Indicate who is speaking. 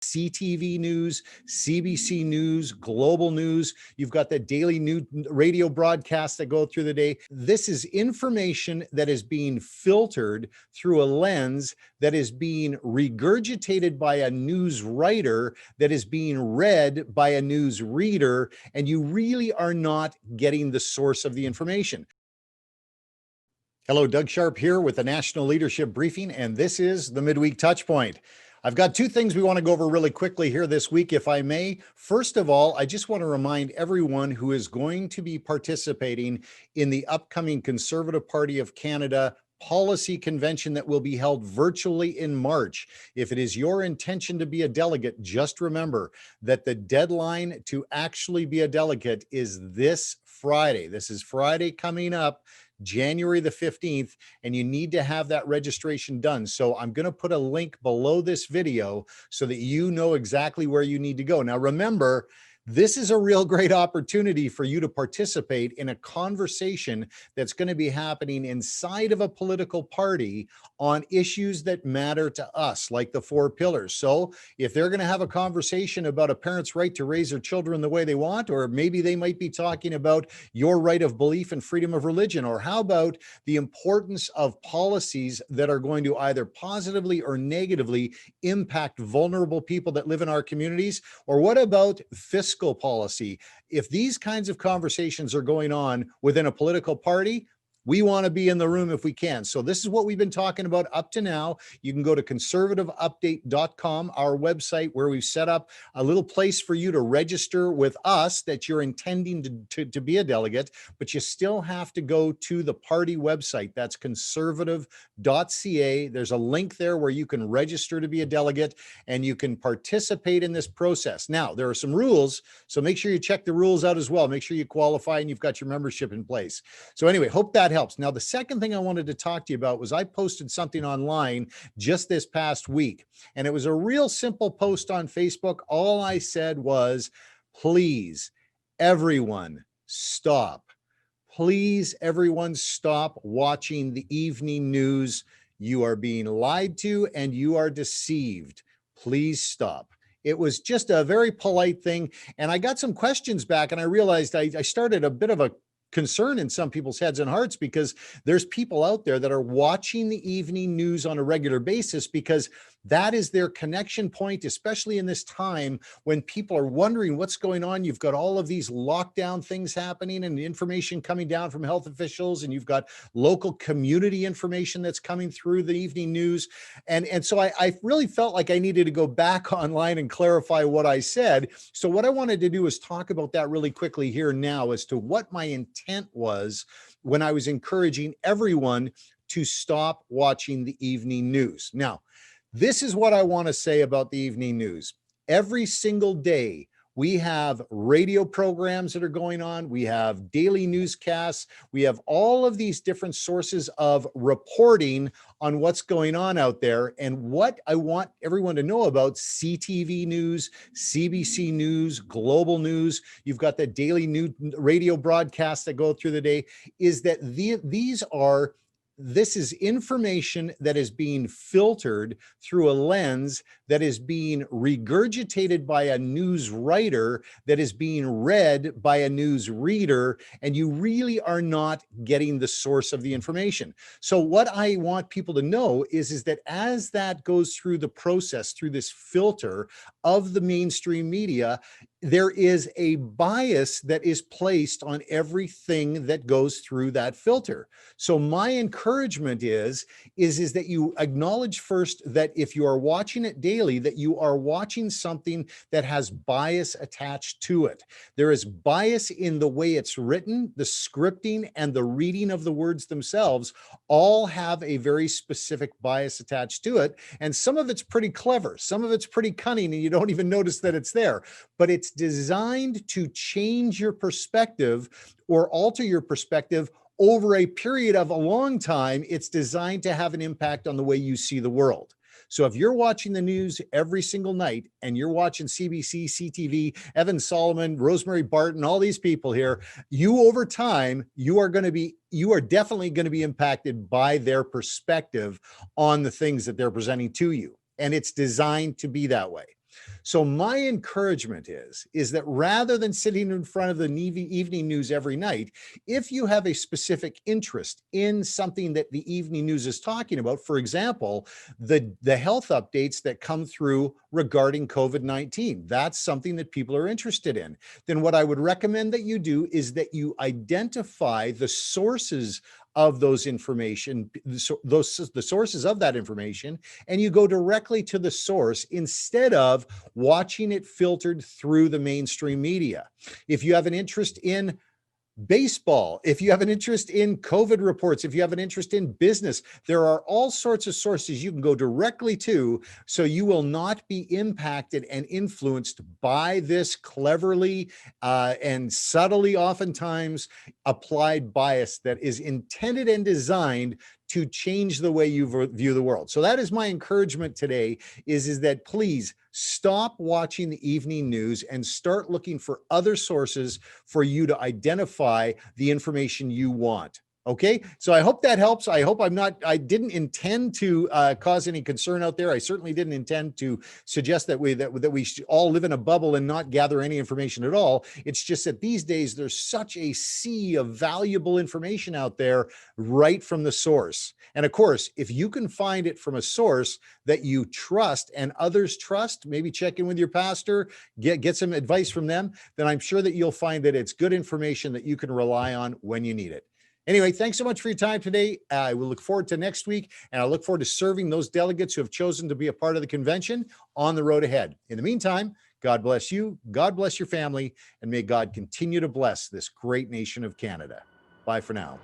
Speaker 1: CTV News, CBC News, Global News. You've got the daily new radio broadcasts that go through the day. This is information that is being filtered through a lens that is being regurgitated by a news writer, that is being read by a news reader, and you really are not getting the source of the information. Hello, Doug Sharp here with the National Leadership Briefing, and this is the Midweek Touchpoint. I've got two things we want to go over really quickly here this week, if I may. First of all, I just want to remind everyone who is going to be participating in the upcoming Conservative Party of Canada policy convention that will be held virtually in March. If it is your intention to be a delegate, just remember that the deadline to actually be a delegate is this Friday. This is Friday coming up, January the 15th, and you need to have that registration done. So I'm going to put a link below this video so that you know exactly where you need to go. Now, remember, this is a real great opportunity for you to participate in a conversation that's going to be happening inside of a political party on issues that matter to us, like the 4 pillars. So if they're going to have a conversation about a parent's right to raise their children the way they want, or maybe they might be talking about your right of belief and freedom of religion, or how about the importance of policies that are going to either positively or negatively impact vulnerable people that live in our communities, or what about fiscal policy? If these kinds of conversations are going on within a political party, we want to be in the room if we can. So this is what we've been talking about up to now. You can go to conservativeupdate.com, our website, where we've set up a little place for you to register with us that you're intending to be a delegate, but you still have to go to the party website. That's conservative.ca. There's a link there where you can register to be a delegate and you can participate in this process. Now, there are some rules, so make sure you check the rules out as well. Make sure you qualify and you've got your membership in place. So anyway, hope that helps. Now, the second thing I wanted to talk to you about was I posted something online just this past week, and it was a real simple post on Facebook. All I said was, please, everyone, stop. Please, everyone, stop watching the evening news. You are being lied to and you are deceived. Please stop. It was just a very polite thing, and I got some questions back, and I realized I started a bit of a concern in some people's heads and hearts, because there's people out there that are watching the evening news on a regular basis because that is their connection point, especially in this time when people are wondering what's going on. You've got all of these lockdown things happening and information coming down from health officials, and you've got local community information that's coming through the evening news. And so I really felt like I needed to go back online and clarify what I said. So what I wanted to do is talk about that really quickly here now as to what my intent was when I was encouraging everyone to stop watching the evening news. Now, this is what I want to say about the evening news. Every single day, we have radio programs that are going on. We have daily newscasts. We have all of these different sources of reporting on what's going on out there. And what I want everyone to know about CTV News, CBC News, Global News, you've got the daily new radio broadcasts that go through the day, is that this is information that is being filtered through a lens that is being regurgitated by a news writer, that is being read by a news reader, and you really are not getting the source of the information. So what I want people to know is that as that goes through the process, through this filter of the mainstream media, there is a bias that is placed on everything that goes through that filter. So my encouragement is that you acknowledge first that if you are watching it daily, that you are watching something that has bias attached to it. There is bias in the way it's written, the scripting, and the reading of the words themselves all have a very specific bias attached to it. And some of it's pretty clever, some of it's pretty cunning, and you don't even notice that it's there. But it's designed to change your perspective or alter your perspective over a period of a long time. It's designed to have an impact on the way you see the world. So if you're watching the news every single night and you're watching CBC, CTV, Evan Solomon, Rosemary Barton, all these people here, you over time, you are definitely going to be impacted by their perspective on the things that they're presenting to you. And it's designed to be that way. So my encouragement is that rather than sitting in front of the evening news every night, if you have a specific interest in something that the evening news is talking about, for example, the health updates that come through regarding COVID-19, that's something that people are interested in, then what I would recommend that you do is that you identify the sources of those information, the sources of that information, and you go directly to the source instead of watching it filtered through the mainstream media. If you have an interest in baseball, if you have an interest in COVID reports, if you have an interest in business, there are all sorts of sources you can go directly to, so you will not be impacted and influenced by this cleverly and subtly oftentimes applied bias that is intended and designed to change the way you view the world. So that is my encouragement today, is that please stop watching the evening news and start looking for other sources for you to identify the information you want. Okay, so I hope that helps. I hope I didn't intend to cause any concern out there. I certainly didn't intend to suggest that we should all live in a bubble and not gather any information at all. It's just that these days there's such a sea of valuable information out there right from the source. And of course, if you can find it from a source that you trust and others trust, maybe check in with your pastor, get some advice from them, then I'm sure that you'll find that it's good information that you can rely on when you need it. Anyway, thanks so much for your time today. I will look forward to next week, and I look forward to serving those delegates who have chosen to be a part of the convention on the road ahead. In the meantime, God bless you, God bless your family, and may God continue to bless this great nation of Canada. Bye for now.